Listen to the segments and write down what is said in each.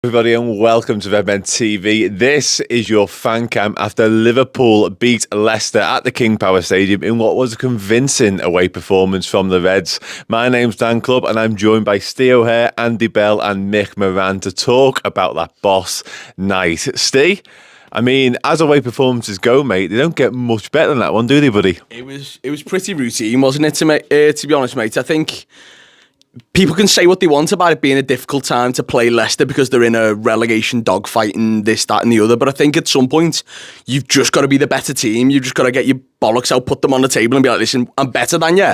Everybody, and welcome to Redmen TV. This is your fan cam after Liverpool beat Leicester at the King Power Stadium in what was a convincing away performance from the Reds. My name's Dan Clubb and I'm joined by Steve O'Hare, Andy Bell and Mick Moran to talk about that boss night. Steve, I mean, as away performances go, mate, they don't get much better than that one, do they, buddy? It was pretty routine, wasn't it, to be honest, mate? I think people can say what they want about it being a difficult time to play Leicester because they're in a relegation dogfight and this, that and the other. But I think at some point, you've just got to be the better team. You've just got to get your bollocks out, put them on the table and be like, listen, I'm better than you.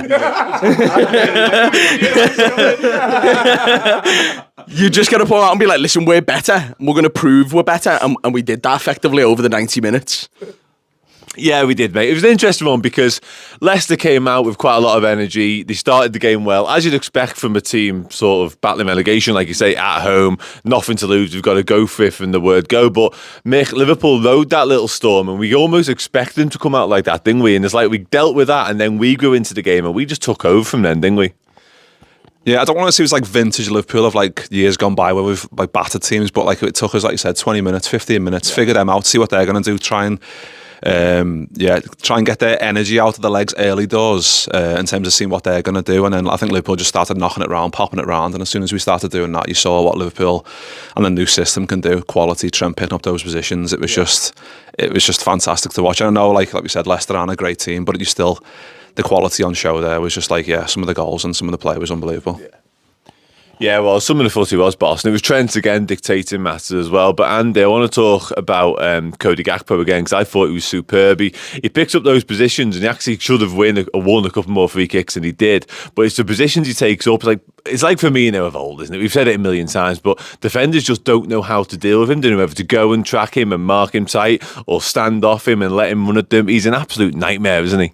You just got to pull out and be like, listen, we're better. And we're going to prove we're better. And we did that effectively over the 90 minutes. Yeah, we did, mate. It was an interesting one because Leicester came out with quite a lot of energy. They started the game well, as you'd expect from a team sort of battling relegation, like you say, at home, nothing to lose. We've got to go for it from the word go. But Mick, Liverpool rode that little storm and we almost expected them to come out like that, didn't we? And it's like we dealt with that and then we grew into the game and we just took over from then, didn't we? Yeah, I don't want to say it was like vintage Liverpool of like years gone by where we've like battered teams, but like it took us, like you said, 20 minutes, 15 minutes, figure them out, see what they're going to do, try and get their energy out of the legs early doors in terms of seeing what they're going to do. And then I think Liverpool just started knocking it around, popping it around. And as soon as we started doing that, you saw what Liverpool and the new system can do. Quality, Trent picking up those positions. It was just fantastic to watch. And I know, like we said, Leicester aren't a great team, but you still, the quality on show there was just like, some of the goals and some of the play was unbelievable. Yeah. Yeah, well, some of the footy was boss, and it was Trent again dictating matters as well. But Andy, I want to talk about Cody Gakpo again because I thought he was superb. He picks up those positions, and he actually should have won a couple more free kicks than he did. But it's the positions he takes up. It's like Firmino of old, isn't it? We've said it a million times, but defenders just don't know how to deal with him. Don't know whether to go and track him and mark him tight, or stand off him and let him run at them. He's an absolute nightmare, isn't he?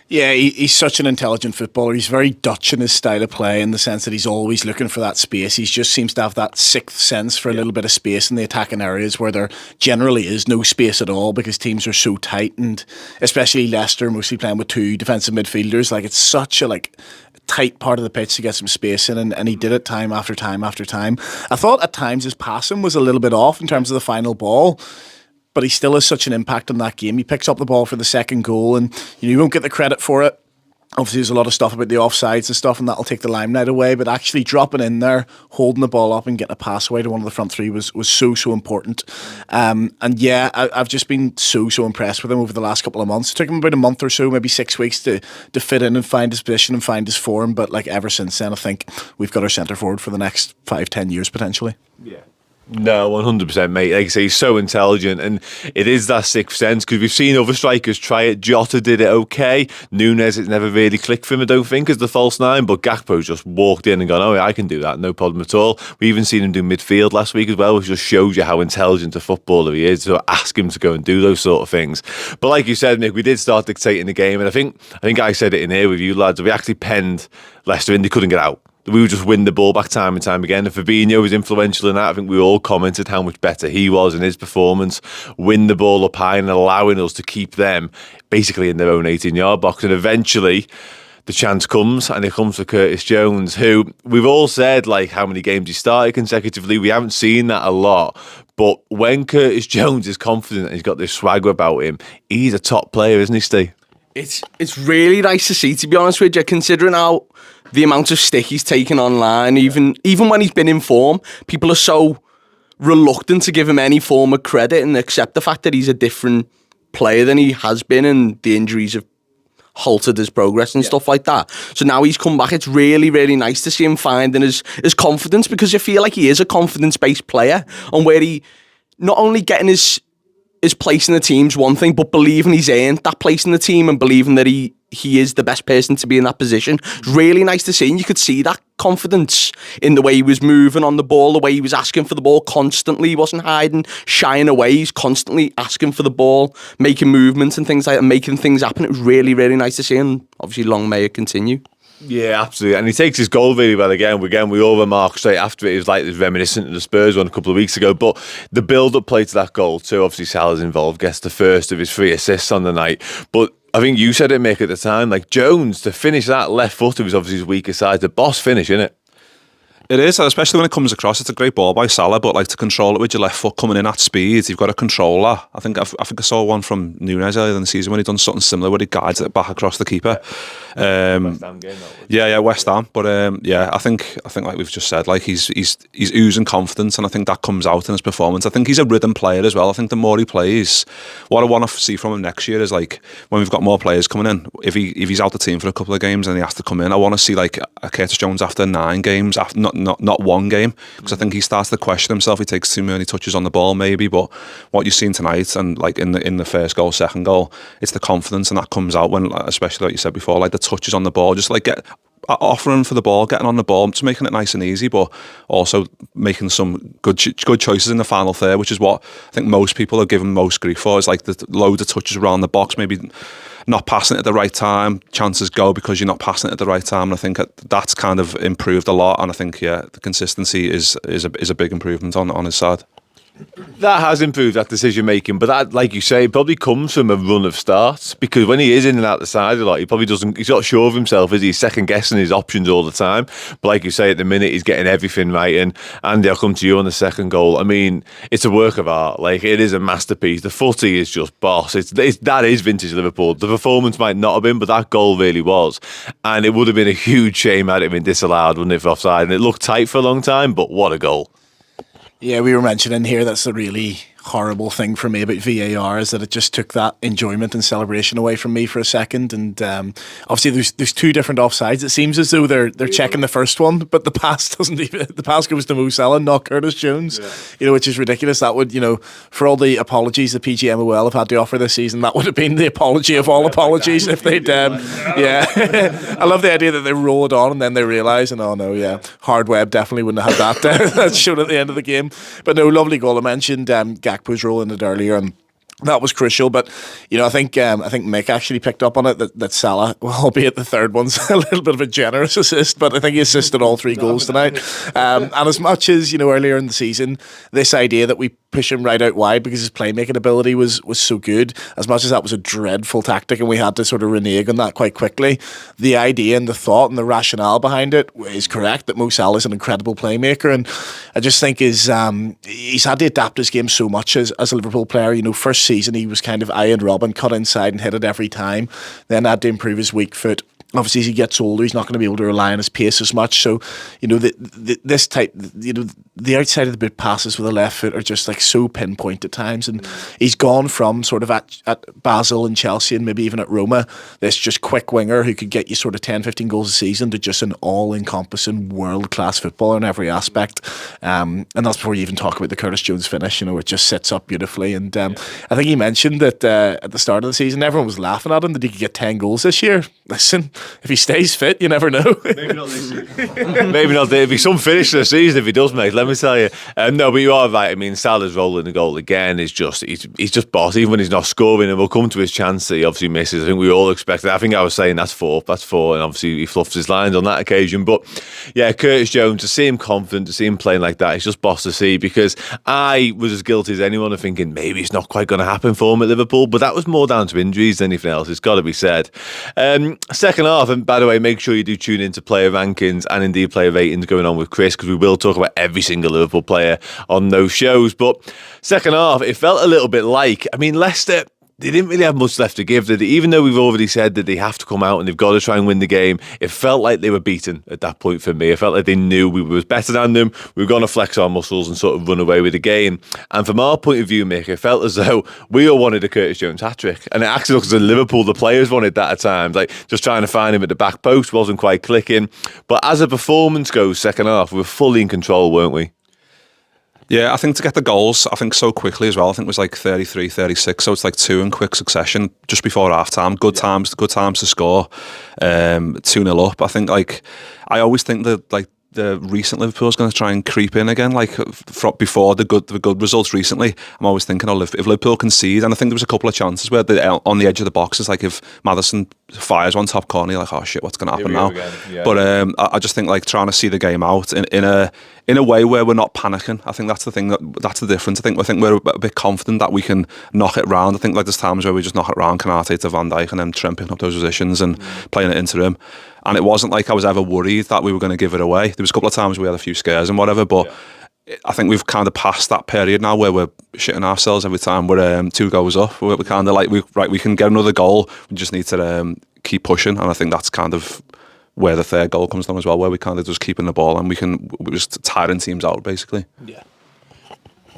Yeah, he's such an intelligent footballer. He's very Dutch in his style of play in the sense that he's always looking for that space. He just seems to have that sixth sense for a little bit of space in the attacking areas where there generally is no space at all because teams are so tight, and especially Leicester mostly playing with two defensive midfielders. Like, it's such a tight part of the pitch to get some space in, and he did it time after time after time. I thought at times his passing was a little bit off in terms of the final ball, but he still has such an impact on that game. He picks up the ball for the second goal, and you won't get the credit for it. Obviously, there's a lot of stuff about the offsides and stuff, and that'll take the limelight away. But actually dropping in there, holding the ball up and getting a pass away to one of the front three was so important. And yeah, I've just been so impressed with him over the last couple of months. It took him about a month or so, maybe 6 weeks to fit in and find his position and find his form. But like ever since then, I think we've got our centre forward for the next 5-10 years potentially. Yeah. No, 100%, mate. Like I say, he's so intelligent, and it is that sixth sense because we've seen other strikers try it. Jota did it okay. Nunes, it never really clicked for him, I don't think, as the false nine, but Gakpo just walked in and gone, oh, yeah, I can do that, no problem at all. We even seen him do midfield last week as well, which just shows you how intelligent a footballer he is. So ask him to go and do those sort of things. But like you said, Mick, we did start dictating the game, and I think I said it in here with you lads, we actually penned Leicester in, they couldn't get out. We would just win the ball back time and time again. And Fabinho was influential in that. I think we all commented how much better he was in his performance, win the ball up high and allowing us to keep them basically in their own 18-yard box. And eventually the chance comes, and it comes for Curtis Jones, who we've all said like how many games he started consecutively. We haven't seen that a lot. But when Curtis Jones is confident and he's got this swagger about him, he's a top player, isn't he, Steve? It's really nice to see, to be honest with you, considering how the amount of stick he's taken online, even when he's been in form, people are so reluctant to give him any form of credit and accept the fact that he's a different player than he has been, and the injuries have halted his progress and stuff like that. So now he's come back. It's really, really nice to see him finding his confidence, because you feel like he is a confidence-based player, and where he not only getting his place in the team's one thing, but believing he's earned that place in the team and believing that he is the best person to be in that position. It's really nice to see, and you could see that confidence in the way he was moving on the ball, the way he was asking for the ball constantly. He wasn't hiding, shying away. He's constantly asking for the ball, making movements and things like that, making things happen. It was really, really nice to see, and obviously long may it continue. Yeah, absolutely. And he takes his goal really well again. We all remarked straight after it. It was like it was reminiscent of the Spurs one a couple of weeks ago. But the build-up play to that goal too, obviously Salah's involved, gets the first of his 3 assists on the night. But I think you said it, Mick, at the time, like Jones, to finish that left foot, it was obviously his weaker side. The boss finish, innit? It is, especially when it comes across. It's a great ball by Salah, but like to control it with your left foot coming in at speed, you've got to control that. I think I saw one from Núñez earlier in the season when he done something similar where he guides it back across the keeper. West Ham game, West Ham. But I think like we've just said, like he's oozing confidence, and I think that comes out in his performance. I think he's a rhythm player as well. I think the more he plays, what I want to see from him next year is like when we've got more players coming in. If he's out the team for a couple of games and he has to come in, I want to see like a Curtis Jones after 9 games, after not one game, because I think he starts to question himself. He takes too many touches on the ball, maybe. But what you've seen tonight, and like in the first goal, second goal, it's the confidence, and that comes out when, especially like you said before, like the touches on the ball, just like offering for the ball, getting on the ball, just making it nice and easy, but also making some good choices in the final third, which is what I think most people are giving most grief for. Is like the loads of touches around the box, maybe not passing it at the right time. Chances go because you're not passing it at the right time. And I think that's kind of improved a lot. And I think the consistency is a big improvement on his side. That has improved, that decision making, but that, like you say, probably comes from a run of starts, because when he is in and out the side a lot, he probably he's not sure of himself, is he? He's second guessing his options all the time. But like you say, at the minute he's getting everything right. And Andy, I'll come to you on the second goal. I mean, it's a work of art. Like, it is a masterpiece. The footy is just boss. That is vintage Liverpool. The performance might not have been, but that goal really was. And it would have been a huge shame had it been disallowed, wouldn't it, for offside? And it looked tight for a long time, but what a goal. Yeah, we were mentioning here that's the really horrible thing for me about VAR, is that it just took that enjoyment and celebration away from me for a second. And obviously there's 2 different offsides. It seems as though they're checking the first one, but the pass goes to Mo Salah, not Curtis Jones. Yeah. Which is ridiculous. That would, for all the apologies the PGMOL have had to offer this season, that would have been the apology of all apologies if they'd I love the idea that they rolled on and then they realise, and Hard Web definitely wouldn't have had that shown at the end of the game. But no, lovely goal. I mentioned Gakpo's role in it earlier, and that was crucial. But I think Mick actually picked up on it that Salah, albeit the third one's a little bit of a generous assist, but I think he assisted all 3 goals tonight. And as much as earlier in the season, this idea that we push him right out wide because his playmaking ability was so good, as much as that was a dreadful tactic and we had to sort of renege on that quite quickly, the idea and the thought and the rationale behind it is correct, that Mo Salah is an incredible playmaker. And I just think he's had to adapt his game so much as a Liverpool player. First season he was kind of Ian Robin, cut inside and hit it every time, then had to improve his weak foot. Obviously, as he gets older, he's not going to be able to rely on his pace as much. So, this type, the outside of the boot passes with the left foot are just like so pinpoint at times. And he's gone from sort of at Basel and Chelsea and maybe even at Roma, this just quick winger who could get you sort of 10, 15 goals a season, to just an all-encompassing world-class footballer in every aspect. And that's before you even talk about the Curtis Jones finish. It just sits up beautifully. And I think he mentioned that at the start of the season, everyone was laughing at him that he could get 10 goals this year. Listen, if he stays fit, you never know. Maybe not this year. Maybe not. There'll be some finish to the season if he does, mate. Let me tell you. No, but you are right. I mean, Salah's role in the goal again is just he's just boss. Even when he's not scoring, and we'll come to his chance that he obviously misses. I think we all expected. I think I was saying that's four, and obviously he fluffs his lines on that occasion. But yeah, Curtis Jones, to see him confident, to see him playing like that, it's just boss to see. Because I was as guilty as anyone of thinking maybe it's not quite going to happen for him at Liverpool, but that was more down to injuries than anything else. It's got to be said. Second half, and by the way, make sure you do tune into player rankings and indeed player ratings going on with Chris, because we will talk about every single Liverpool player on those shows. But second half, it felt a little bit like, Leicester, they didn't really have much left to give, did they? Even though we've already said that they have to come out and they've got to try and win the game, it felt like they were beaten at that point for me. It felt like they knew we were better than them. We were going to flex our muscles and sort of run away with the game. And from our point of view, Mick, it felt as though we all wanted a Curtis Jones hat-trick. And it actually looks as though Liverpool, the players, wanted that at times. Like, just trying to find him at the back post wasn't quite clicking. But as a performance goes, second half, we were fully in control, weren't we? Yeah, I think to get the goals, I think so quickly as well. I think it was like 33, 36, so it's like 2 in quick succession just before half time. Good times to score. 2-0 up. I think I always think that the recent Liverpool's going to try and creep in again, before the good results recently. I'm always thinking, if Liverpool concede, and I think there was a couple of chances where on the edge of the boxes, like if Maddison fires one top corner, you're like, oh shit, what's going to happen now? Yeah. But I just think trying to see the game out in a way where we're not panicking. I think that's the thing, that's the difference. I think we're a bit confident that we can knock it round. I think there's times where we just knock it round, Kanate to Van Dijk, and then Trent picking up those positions and playing it into him. And it wasn't like I was ever worried that we were going to give it away. There was a couple of times we had a few scares and whatever, but I think we've kind of passed that period now where we're shitting ourselves every time we're 2 goals up. We're kind of like, we can get another goal. We just need to keep pushing. And I think that's kind of where the third goal comes from as well, where we kind of just keeping the ball and we're just tiring teams out, basically. Yeah.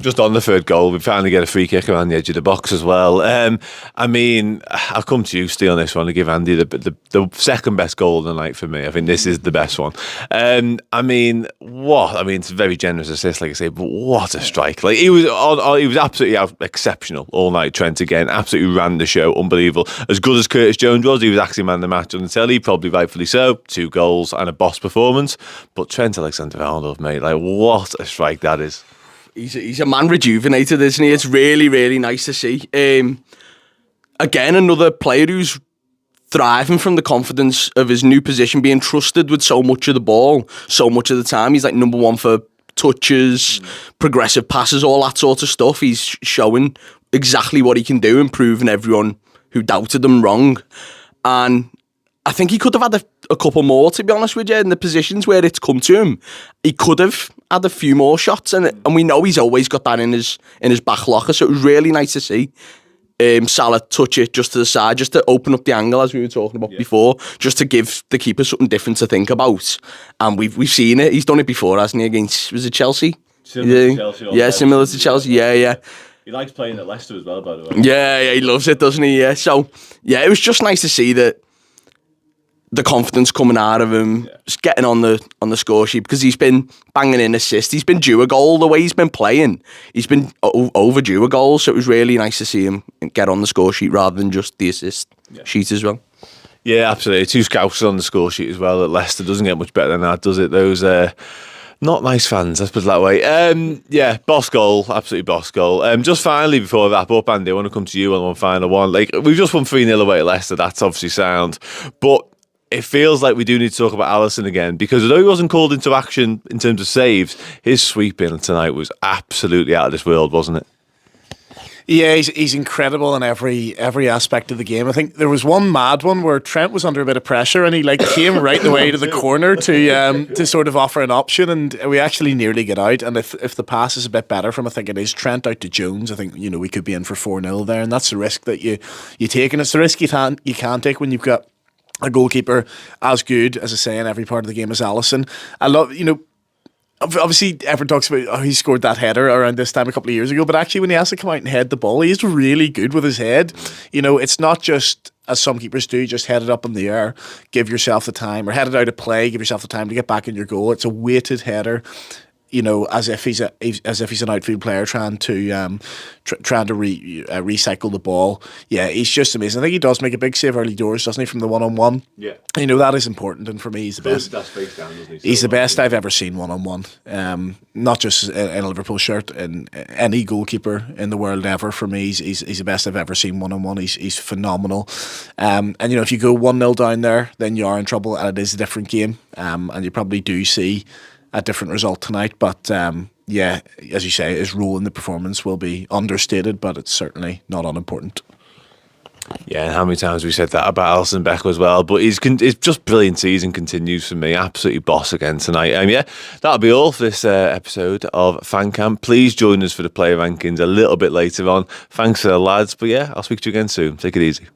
Just on the third goal, we finally get a free kick around the edge of the box as well. I mean, I'll come to you, Steve, on this one to give Andy the second best goal of the night for me. I think this is the best one. I mean, what? I mean, it's a very generous assist, like I say, but what a strike! Like he was absolutely exceptional all night. Trent again, absolutely ran the show, unbelievable. As good as Curtis Jones was, he was actually man of the match on the telly, probably rightfully so. 2 goals and a boss performance. But Trent Alexander-Arnold, mate, like what a strike that is. He's a man rejuvenated, isn't he? It's really, really nice to see. Again, another player who's thriving from the confidence of his new position, being trusted with so much of the ball, so much of the time. He's like number 1 for touches, progressive passes, all that sort of stuff. He's showing exactly what he can do and proving everyone who doubted him wrong. And I think he could have had a couple more, to be honest with you, in the positions where it's come to him. He could have had a few more shots, and we know he's always got that in his back locker, so it was really nice to see Salah touch it just to the side, just to open up the angle, as we were talking about before, just to give the keeper something different to think about. And we've seen it. He's done it before, hasn't he, against, was it Chelsea? Similar to Chelsea. Yeah, similar to Chelsea, yeah. He likes playing at Leicester as well, by the way. Yeah, he loves it, doesn't he? Yeah, so, yeah, it was just nice to see that the confidence coming out of him, just getting on the score sheet, because he's been banging in assists. He's been due a goal the way he's been playing. He's been overdue a goal, so it was really nice to see him get on the score sheet rather than just the assist sheet as well. Yeah, absolutely. 2 Scousers on the score sheet as well at Leicester. Doesn't get much better than that, does it? Those not nice fans, let's put it that way. Yeah, boss goal, absolutely boss goal. Just finally, before I wrap up, Andy, I want to come to you on one final one. Like, we've just won 3-0 away at Leicester. That's obviously sound. But it feels like we do need to talk about Alisson again, because although he wasn't called into action in terms of saves, his sweeping tonight was absolutely out of this world, wasn't it? Yeah, he's incredible in every aspect of the game. I think there was one mad one where Trent was under a bit of pressure and he came right the way to the corner to sort of offer an option, and we actually nearly get out. And if the pass is a bit better from, I think it is Trent out to Jones, I think we could be in for 4-0 there, and that's the risk that you take, and it's the risk you can take when you've got a goalkeeper as good, as I say, in every part of the game as Alisson. I love, obviously everyone talks about he scored that header around this time a couple of years ago, but actually when he has to come out and head the ball, he's really good with his head. It's not just, as some keepers do, just head it up in the air, give yourself the time, or head it out of play, give yourself the time to get back in your goal. It's a weighted header, as if he's an outfield player trying to recycle the ball. Yeah, he's just amazing. I think he does make a big save early doors, doesn't he, from the 1-on-1? Yeah. That is important, and for me, he's the best. That's face down, doesn't he? He's the best I've ever seen 1-on-1. Not just in a Liverpool shirt, in any goalkeeper in the world ever. For me, he's the best I've ever seen 1-on-1. He's phenomenal. And if you go 1-0 down there, then you are in trouble, and it is a different game. And you probably do see a different result tonight, but yeah, as you say, his role in the performance will be understated, but it's certainly not unimportant. Yeah, and how many times we said that about Alisson Becker as well, but it's just brilliant season continues for me. Absolutely boss again tonight. Yeah, that'll be all for this episode of Fan Camp. Please join us for the player rankings a little bit later on. Thanks to the lads, but yeah, I'll speak to you again soon. Take it easy.